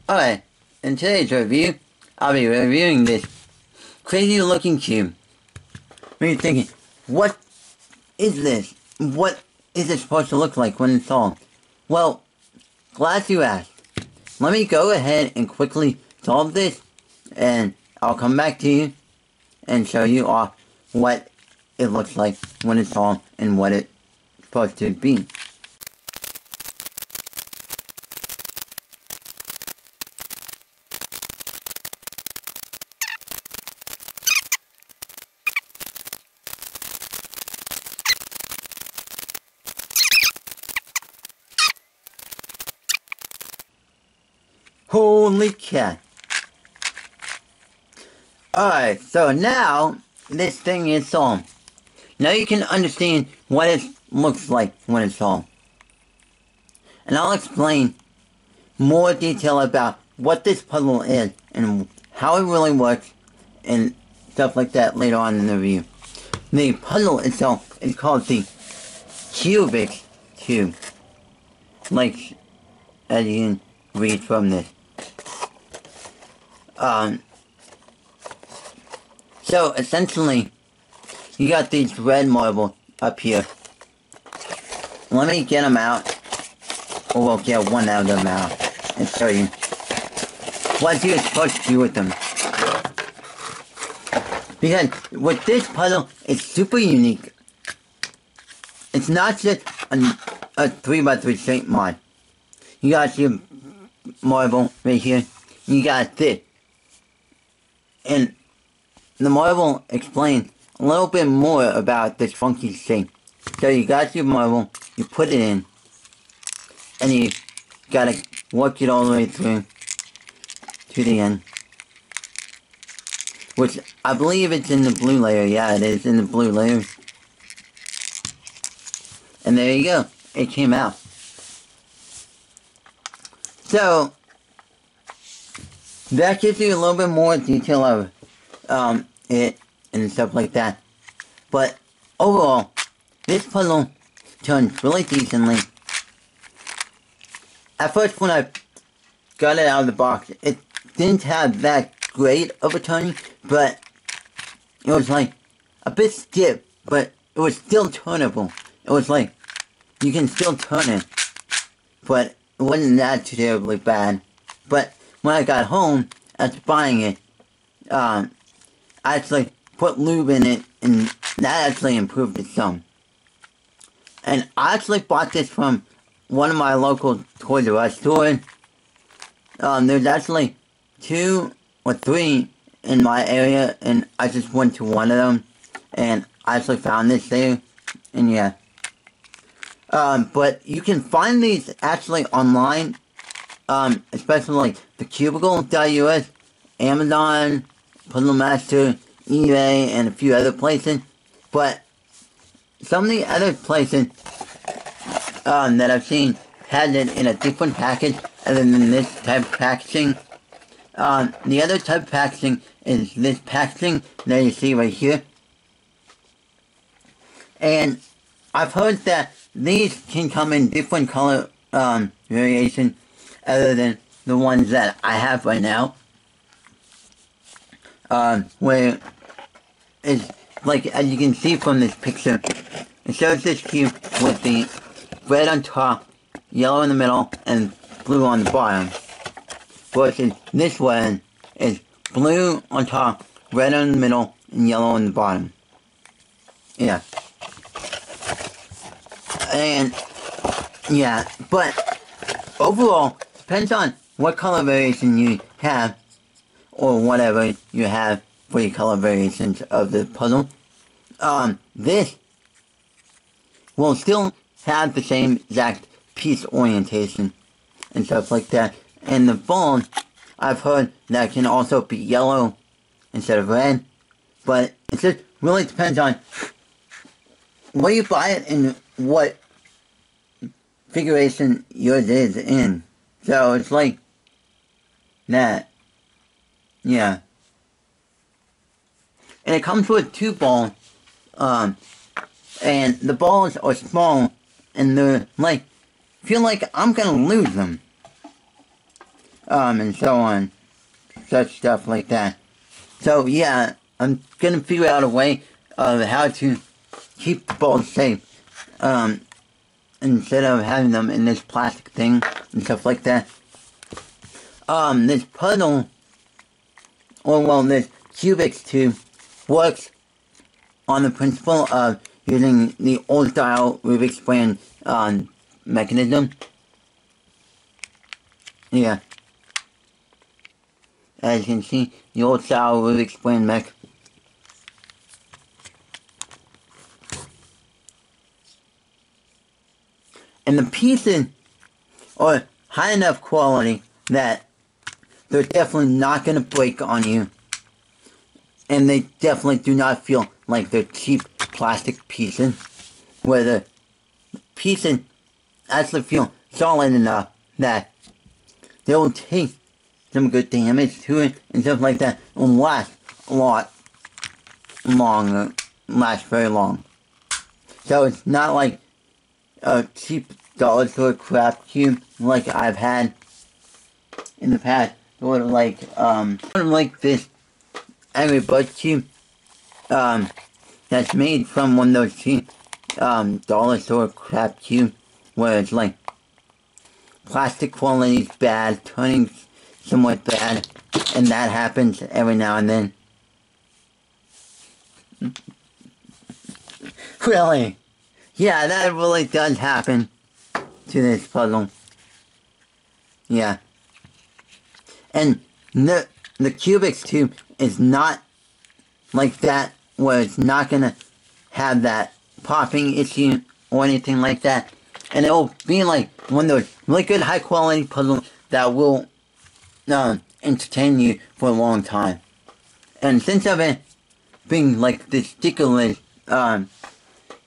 Alright, in today's review, I'll be reviewing this crazy looking cube. Maybe you're thinking, what is this? What is it supposed to look like when it's solved? Well, glad you asked. Let me go ahead and quickly solve this, and I'll come back to you and show you all what it looks like when it's solved and what it's supposed to be. Holy cat. Alright, so now this thing is solved. Now you can understand what it looks like when it's solved. And I'll explain more detail about what this puzzle is and how it really works and stuff like that later on in the review. The puzzle itself is called the Cubix Tube. Like, as you can read from this. So essentially, you got these red marbles up here. Let me get them out, or we'll get one out of them out, and show you what you're supposed to do with them. Because with this puzzle, it's super unique. It's not just a 3x3 shape mod. You got your marble right here. You got this. And the marble explains a little bit more about this funky shape. So you got your marble, you put it in, and you gotta work it all the way through to the end. Which I believe it's in the blue layer. Yeah, it is in the blue layer. And there you go. It came out. So that gives you a little bit more detail of it and stuff like that. But overall, this puzzle turns really decently. At first, when I got it out of the box, it didn't have that great of a turning, but it was like a bit stiff, but it was still turnable. It was like you can still turn it, but it wasn't that terribly bad. But when I got home after buying it, I actually put lube in it, and that actually improved it some. And I actually bought this from one of my local Toys R Us stores. There's actually 2 or 3 in my area, and I just went to one of them, and I actually found this there, and yeah. But you can find these actually online, especially like the Cubicle.us, Amazon, Puzzle Master, eBay, and a few other places. But some of the other places that I've seen had it in a different package other than this type of packaging. The other type of packaging is this packaging that you see right here. And I've heard that these can come in different color variation other than the ones that I have right now. Where it's like, as you can see from this picture, it shows this cube with the red on top, yellow in the middle, and blue on the bottom. Versus this one is blue on top, red in the middle, and yellow on the bottom. Yeah. And, yeah, but overall, depends on what color variation you have, or whatever you have for your color variations of the puzzle. This will still have the same exact piece orientation and stuff like that. And the ball, I've heard that can also be yellow instead of red, but it just really depends on where you buy it and what configuration yours is in. So it's like that. Yeah. And it comes with 2 balls, and the balls are small, and they're like, feel like I'm gonna lose them. and so on. Such stuff like that. So yeah, I'm gonna figure out a way of how to keep the balls safe, instead of having them in this plastic thing and stuff like that. This puzzle, or well, this Cubix Tube works on the principle of using the old style Rubik's brand mechanism. Yeah. As you can see, the old style Rubik's brand mech. And the pieces are high enough quality that they're definitely not going to break on you. And they definitely do not feel like they're cheap plastic pieces, where the pieces actually feel solid enough that they will take some good damage to it and stuff like that, and last a lot longer, last very long. So it's not like a cheap dollar store crap cube like I've had in the past. Sort of like this Angry Birds cube that's made from one of those cheap dollar store crap cube where it's like plastic quality is bad, turning somewhat bad, and that happens every now and then. Really? Yeah, that really does happen to this puzzle. Yeah. And the Cubix Tube is not like that, where it's not gonna have that popping issue or anything like that. And it'll be like one of those really good high quality puzzles that will entertain you for a long time. And since of it being like this stickerless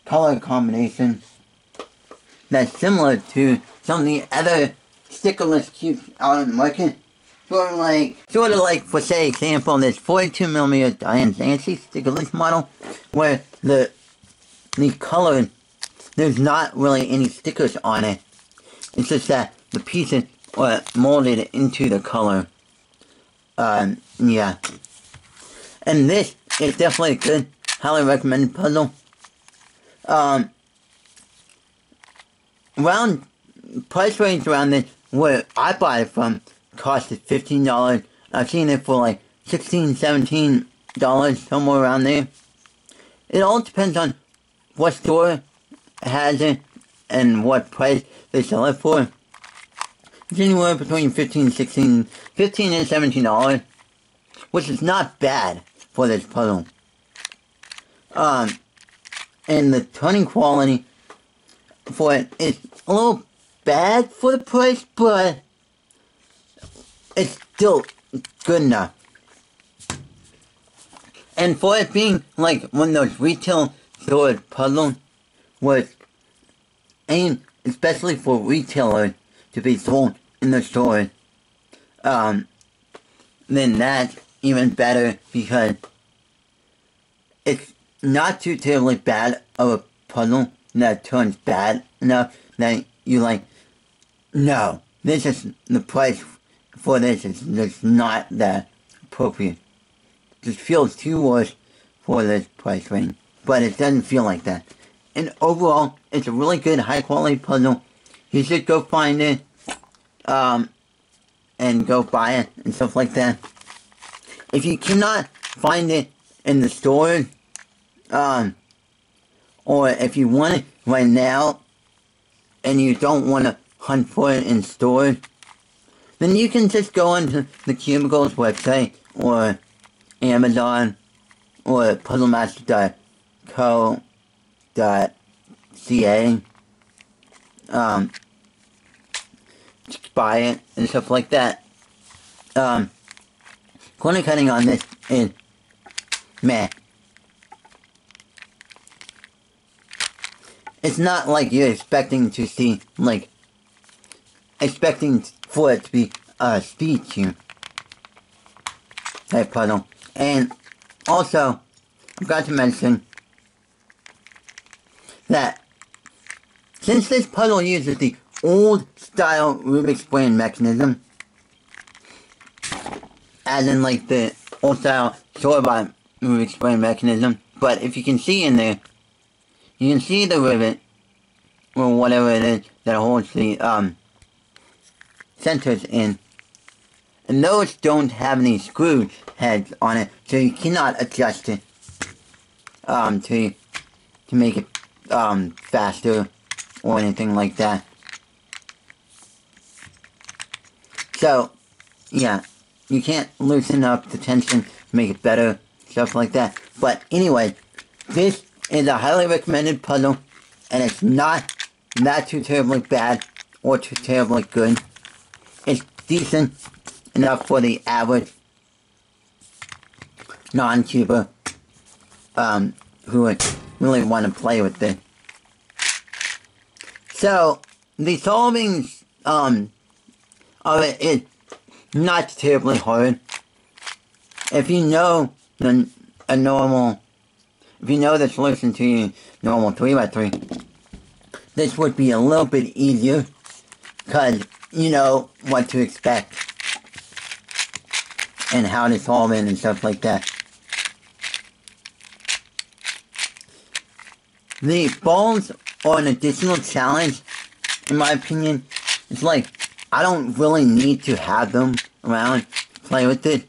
color combination that's similar to some of the other stickerless cubes out on the market, sort of like for say example, this 42mm Diane Zancy stickerless model, where the color, there's not really any stickers on it. It's just that the pieces are molded into the color. Yeah. And this is definitely a good, highly recommended puzzle. Around, price range around this, where I bought it from, costed $15. I've seen it for like $16, $17, somewhere around there. It all depends on what store has it and what price they sell it for. It's anywhere between $15 and $17, which is not bad for this puzzle. And the turning quality for it is a little bad for the price, but it's still good enough. And for it being like one of those retail store puzzles, where it's aimed especially for retailers to be sold in the stores, then that's even better, because it's not too terribly bad of a puzzle that turns bad enough that you like, no, this is the price for this is just not that appropriate. It just feels too worse for this price range, but it doesn't feel like that. And overall, it's a really good high quality puzzle. You should go find it, and go buy it and stuff like that. If you cannot find it in the stores, or if you want it right now and you don't want to hunt for it in stores, then you can just go onto the Cubicle's website, or Amazon, or puzzlemaster.co.ca, just buy it and stuff like that. Corner cutting on this is meh. It's not like you're expecting to see, like, expecting for it to be a speed cube type puzzle. And also, I forgot to mention that since this puzzle uses the old style Rubik's brand mechanism, as in like the old style store-bought movie spring mechanism. But if you can see in there, you can see the rivet, or whatever it is that holds the centers in. And those don't have any screw heads on it, so you cannot adjust it to make it faster or anything like that. So, yeah, you can't loosen up the tension to make it better, stuff like that. But anyway, this is a highly recommended puzzle, and it's not too terribly bad or too terribly good. It's decent enough for the average non-cuber who would really want to play with it. So, the solving of it is not terribly hard. If you know the solution to your normal 3x3, this would be a little bit easier, because you know what to expect and how to solve it and stuff like that. The balls are an additional challenge, in my opinion. It's like, I don't really need to have them around to play with it.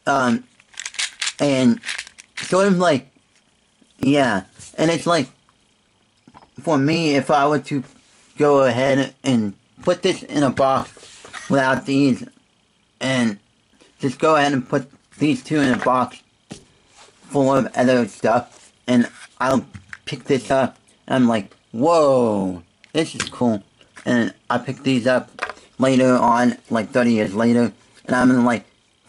And sort of like, yeah, and it's like, for me, if I were to go ahead and put this in a box without these, and just go ahead and put these two in a box full of other stuff, and I'll pick this up, and I'm like, whoa, this is cool. And I pick these up later on, like 30 years later, and I'm like,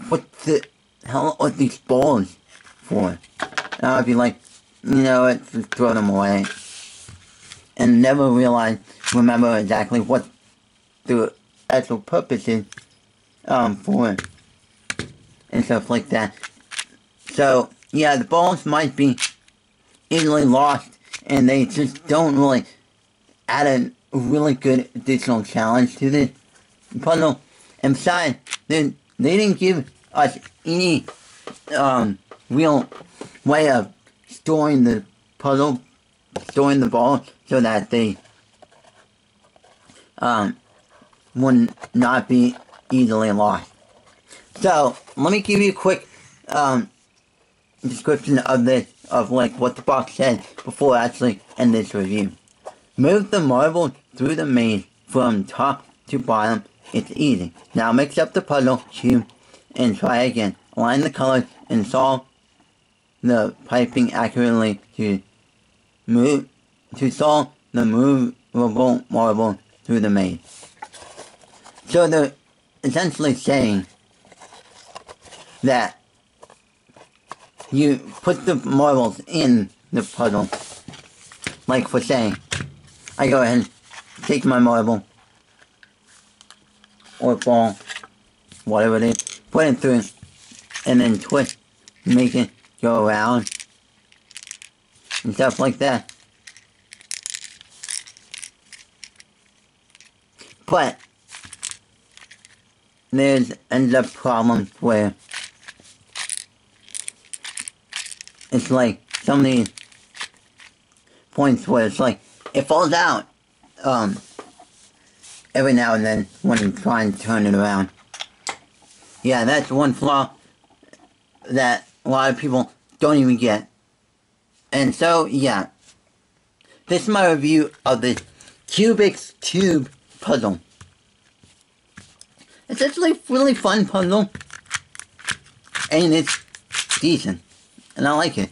what the hell are these balls for? And I'll be like, you know what, just throw them away. And never remember exactly what the actual purpose is for it, and stuff like that. So, yeah, the balls might be easily lost, and they just don't really add a really good additional challenge to this puzzle. And besides, they didn't give us any real way of storing the ball, so that they would not be easily lost. So, let me give you a quick description of this, of like what the box said before I actually end this review. Move the marble through the maze from top to bottom. It's easy. Now mix up the puzzle cube and try again. Align the colors and solve the piping accurately to solve the movable marble through the maze. So they're essentially saying that you put the marbles in the puzzle. Like for saying, I go ahead and take my marble, or ball, whatever it is, put it through, and then twist, make it go around, and stuff like that. But ends up problems where it's like some of these points where it's like it falls out every now and then when you try and turn it around. Yeah, that's one flaw that a lot of people don't even get. And so, yeah, this is my review of the Cubix Tube puzzle. It's actually a really fun puzzle, and it's decent, and I like it.